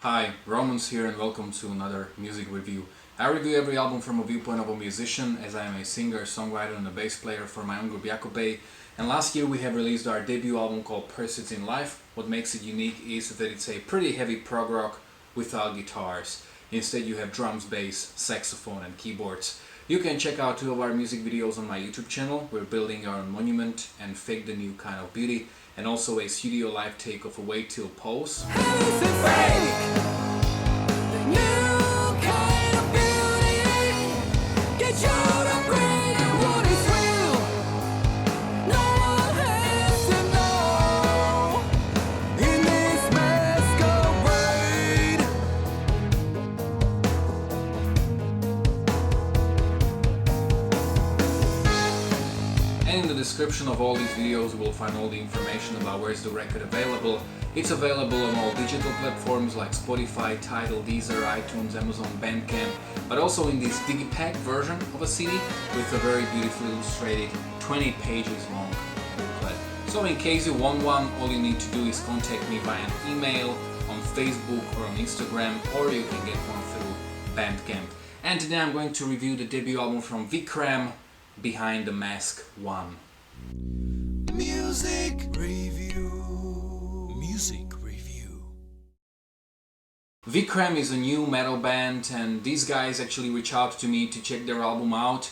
Hi, Romans here and welcome to another music review. I review every album from a viewpoint of a musician, as I am a singer, songwriter and a bass player for my own group Jakobe. And last year we have released our debut album called Pursuits in Life. What makes it unique is that it's a pretty heavy prog rock without guitars. Instead you have drums, bass, saxophone and keyboards. You can check out 2 of our music videos on my YouTube channel. We're building our own monument and Fake the New Kind of Beauty, and also a studio live take of A Wait Till Pose. In the description of all these videos you will find all the information about where is the record available. It's available on all digital platforms like Spotify, Tidal, Deezer, iTunes, Amazon, Bandcamp, but also in this digipack version of a CD with a very beautifully illustrated 20 pages long booklet. So in case you want one, all you need to do is contact me via an email, on Facebook or on Instagram, or you can get one through Bandcamp. And today I'm going to review the debut album from Vikram, Behind the Mask 1. Music review. Music review. Vikram is a new metal band, and these guys actually reached out to me to check their album out.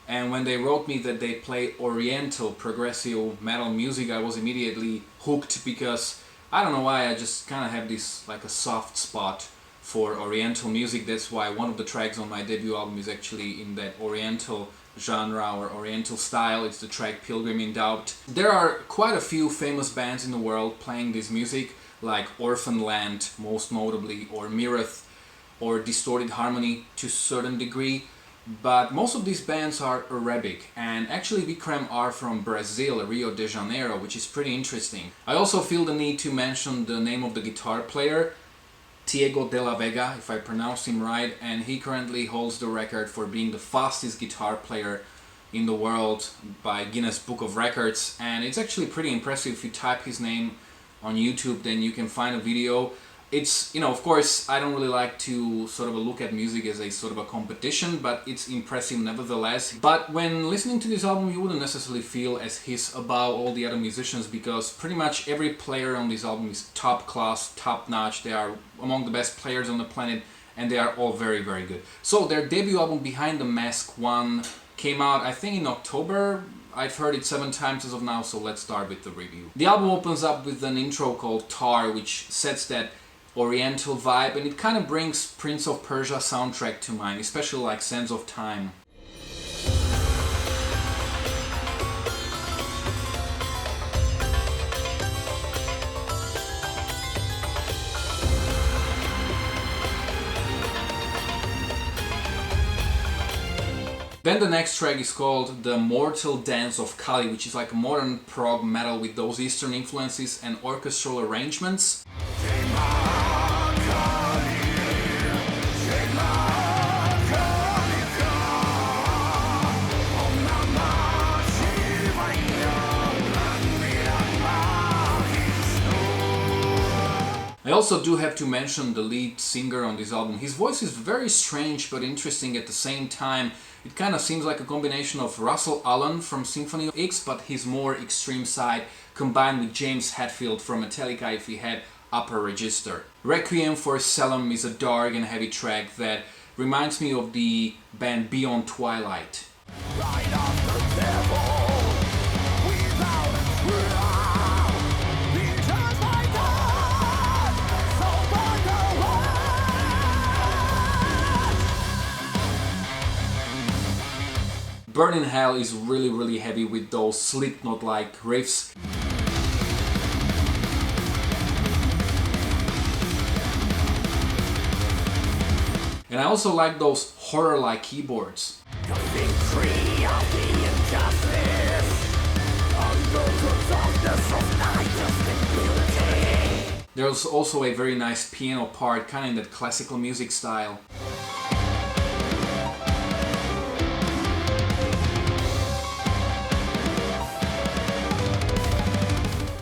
And when they wrote me that they play Oriental progressive metal music, I was immediately hooked because I don't know why, I just kind of have this like a soft spot for Oriental music. That's why one of the tracks on my debut album is actually in that Oriental genre or Oriental style. It's the track Pilgrim in Doubt. There are quite a few famous bands in the world playing this music, like Orphan Land most notably, or Mireth, or Distorted Harmony to a certain degree, but most of these bands are Arabic, and actually Vikram are from Brazil, Rio de Janeiro, which is pretty interesting. I also feel the need to mention the name of the guitar player, Diego de la Vega, if I pronounce him right, and he currently holds the record for being the fastest guitar player in the world by Guinness Book of Records. And it's actually pretty impressive. If you type his name on YouTube, then you can find a video. It's, of course, I don't really like to sort of look at music as a sort of a competition, but it's impressive nevertheless. But when listening to this album, you wouldn't necessarily feel as he's above all the other musicians, because pretty much every player on this album is top class, top notch. They are among the best players on the planet, and they are all very, very good. So their debut album, Behind the Mask 1, came out, I think, in October. I've heard it 7 times as of now, so let's start with the review. The album opens up with an intro called Tar, which sets that Oriental vibe, and it kind of brings Prince of Persia soundtrack to mind, especially like Sands of Time. Then the next track is called The Mortal Dance of Kali, which is like modern prog metal with those Eastern influences and orchestral arrangements. I also do have to mention the lead singer on this album. His voice is very strange but interesting at the same time. It kind of seems like a combination of Russell Allen from Symphony X, but his more extreme side, combined with James Hetfield from Metallica if he had upper register. Requiem for Selim is a dark and heavy track that reminds me of the band Beyond Twilight. Right after the devil. Burn in Hell is really, really heavy with those Slipknot-like riffs. And I also like those horror-like keyboards. There's also a very nice piano part, kind of in that classical music style.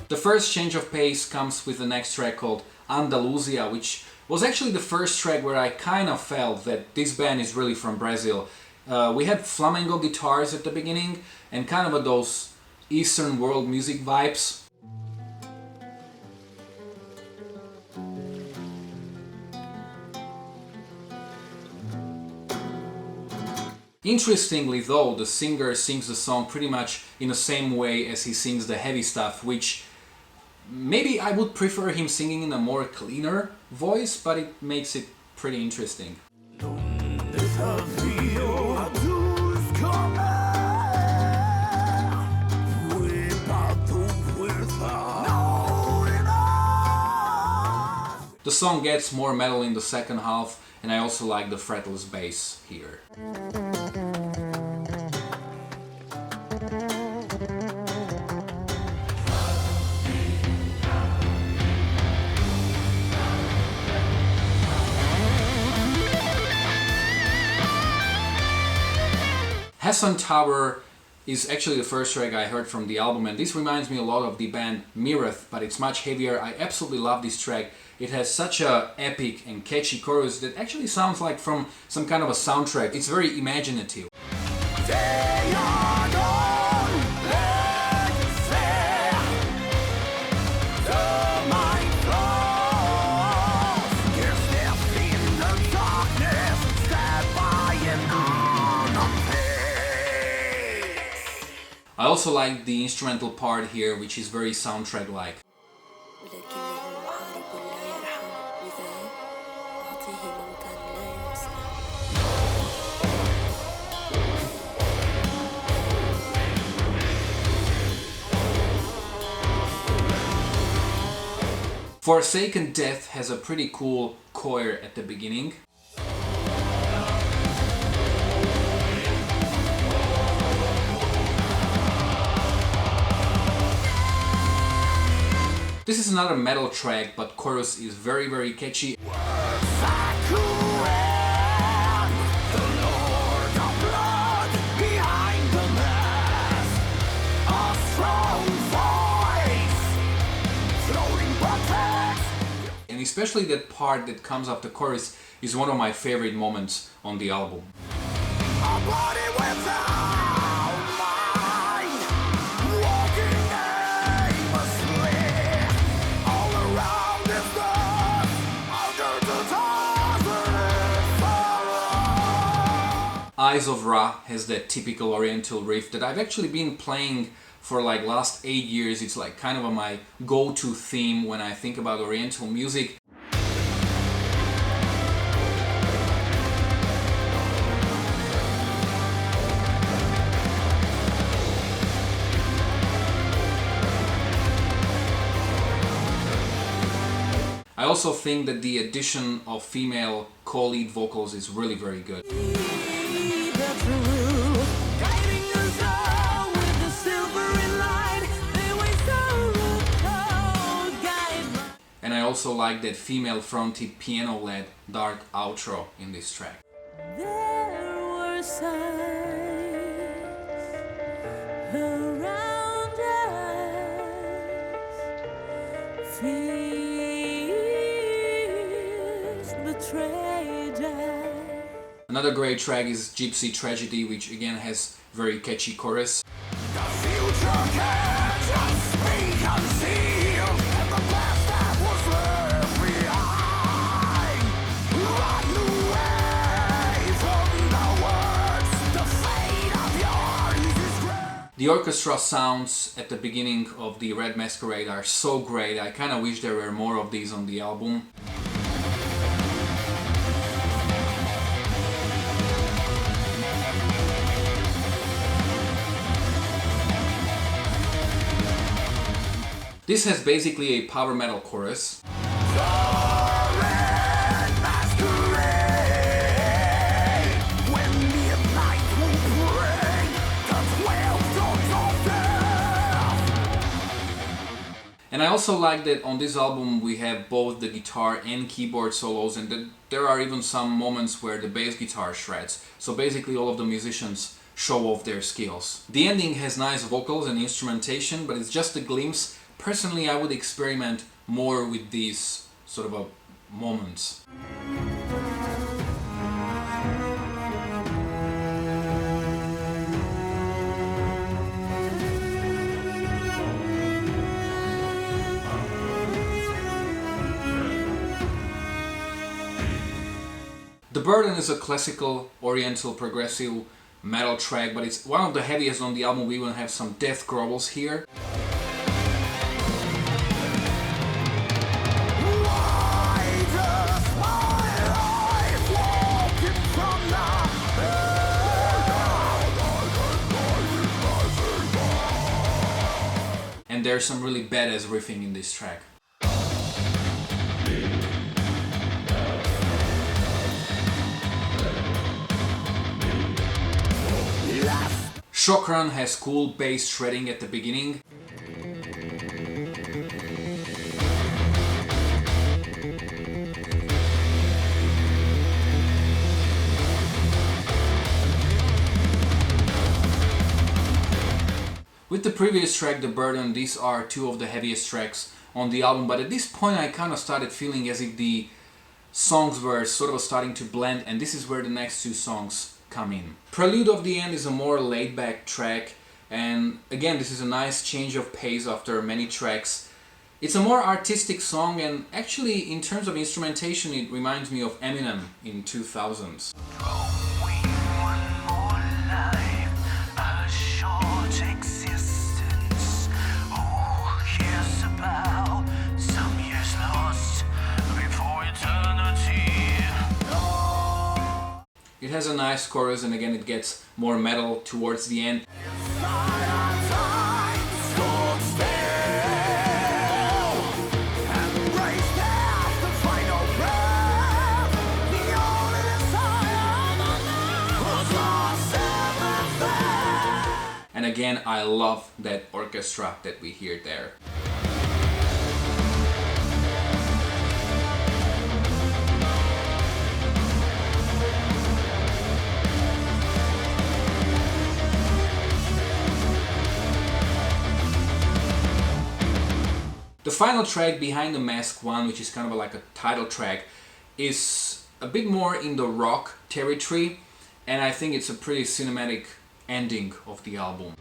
The first change of pace comes with the next track called Andalusia, which was actually the first track where I kind of felt that this band is really from Brazil. We had flamenco guitars at the beginning and kind of those Eastern world music vibes. Interestingly though, the singer sings the song pretty much in the same way as he sings the heavy stuff, which maybe I would prefer him singing in a more cleaner voice, but it makes it pretty interesting. The song gets more metal in the second half, and I also like the fretless bass here. Hassan Tower is actually the first track I heard from the album, and this reminds me a lot of the band Mireth, but it's much heavier. I absolutely love this track. It has such a epic and catchy chorus that actually sounds like from some kind of a soundtrack. It's very imaginative. I also like the instrumental part here, which is very soundtrack-like. Forsaken Death has a pretty cool choir at the beginning. This is another metal track, but chorus is very, very catchy. And especially that part that comes after chorus is one of my favorite moments on the album. Eyes of Ra has that typical Oriental riff that I've actually been playing for like last 8 years. It's like kind of my go-to theme when I think about Oriental music. I also think that the addition of female co-lead vocals is really very good. And I also like that female fronted piano-led dark outro in this track. There were signs around us, fears betrayed us. Another great track is Gypsy Tragedy, which again has very catchy chorus. The future can't just be concealed, and the past that was left behind. Run away from the words, the fate of yours is great. The orchestra sounds at the beginning of the Red Masquerade are so great. I kind of wish there were more of these on the album. This has basically a power metal chorus. And I also like that on this album we have both the guitar and keyboard solos, and that there are even some moments where the bass guitar shreds. So basically all of the musicians show off their skills. The ending has nice vocals and instrumentation, but it's just a glimpse. Personally, I would experiment more with these sort of moments. The Burden is a classical oriental progressive metal track, but it's one of the heaviest on the album. We will have some death growls here. And there's some really badass riffing in this track. Shokran has cool bass shredding at the beginning. With the previous track, The Burden, these are two of the heaviest tracks on the album, but at this point I kind of started feeling as if the songs were sort of starting to blend, and this is where the next two songs come in. Prelude of the End is a more laid-back track, and again this is a nice change of pace after many tracks. It's a more artistic song, and actually in terms of instrumentation it reminds me of Eminem in 2000s. It has a nice chorus, and again it gets more metal towards the end. And again, I love that orchestra that we hear there. The final track, Behind the Mask 1, which is kind of like a title track, is a bit more in the rock territory, and I think it's a pretty cinematic ending of the album.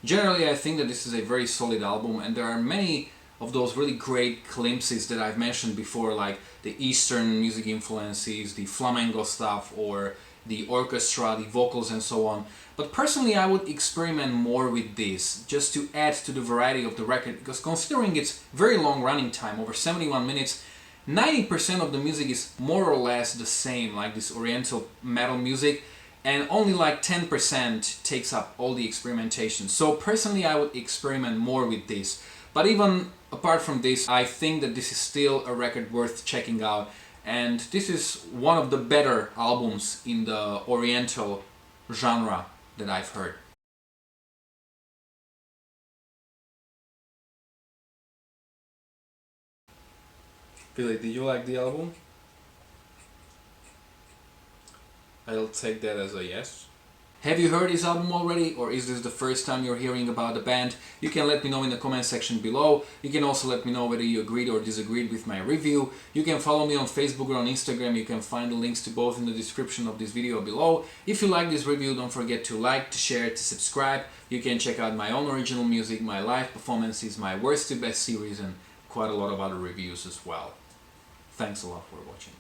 Generally, I think that this is a very solid album, and there are many of those really great glimpses that I've mentioned before, like the Eastern music influences, the flamenco stuff, or the orchestra, the vocals and so on. But personally I would experiment more with this, just to add to the variety of the record, because considering its very long running time, over 71 minutes, 90% of the music is more or less the same, like this oriental metal music, and only like 10% takes up all the experimentation. So personally I would experiment more with this. But even apart from this, I think that this is still a record worth checking out, and this is one of the better albums in the oriental genre that I've heard. Billy, did you like the album? I'll take that as a yes. Have you heard this album already, or is this the first time you're hearing about the band? You can let me know in the comment section below. You can also let me know whether you agreed or disagreed with my review. You can follow me on Facebook or on Instagram. You can find the links to both in the description of this video below. If you like this review, don't forget to like, to share, to subscribe. You can check out my own original music, my live performances, my worst to best series, and quite a lot of other reviews as well. Thanks a lot for watching.